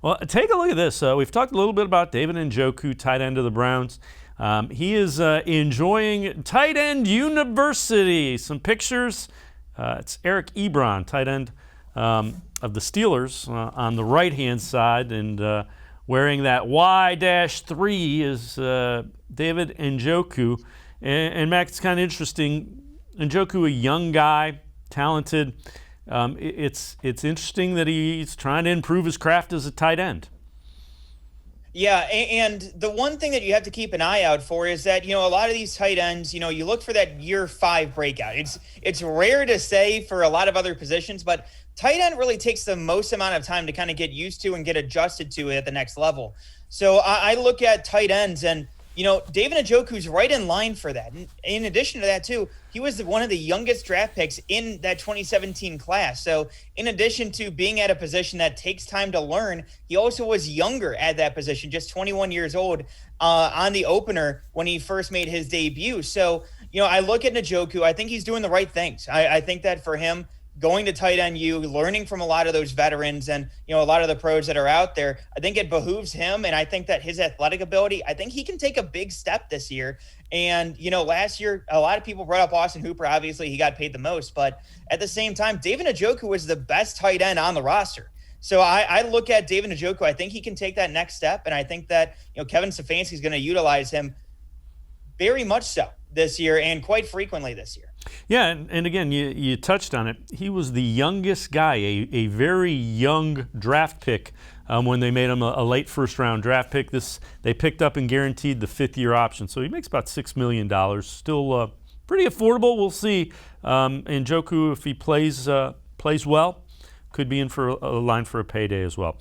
Well, take a look at this. We've talked a little bit about David Njoku, tight end of the Browns. He is enjoying tight end university. Some pictures. It's Eric Ebron, tight end of the Steelers, on the right-hand side, and wearing that Y-3 is David Njoku. And Mac, it's kind of interesting. Njoku, a young guy, talented. It's interesting that he's trying to improve his craft as a tight end. Yeah, and the one thing that you have to keep an eye out for is that, a lot of these tight ends, you look for that year 5 breakout. It's rare to say for a lot of other positions, but tight end really takes the most amount of time to kind of get used to and get adjusted to it at the next level. So I look at tight ends, and David Njoku's right in line for that. And in addition to that, too, he was one of the youngest draft picks in that 2017 class. So in addition to being at a position that takes time to learn, he also was younger at that position, just 21 years old on the opener when he first made his debut. So, I look at Njoku. I think he's doing the right things. I think that for him, going to tight end U, learning from a lot of those veterans and, a lot of the pros that are out there, I think it behooves him. And I think that his athletic ability, I think he can take a big step this year. And, last year, a lot of people brought up Austin Hooper. Obviously, he got paid the most. But at the same time, David Njoku was the best tight end on the roster. So I look at David Njoku. I think he can take that next step. And I think that, Kevin Stefanski is going to utilize him very much so this year and quite frequently this year. Yeah, and again, you touched on it. He was the youngest guy, a very young draft pick when they made him a late first-round draft pick. They picked up and guaranteed the 5th-year option, so he makes about $6 million. Still pretty affordable. We'll see. Njoku, if he plays well, could be in for a line for a payday as well.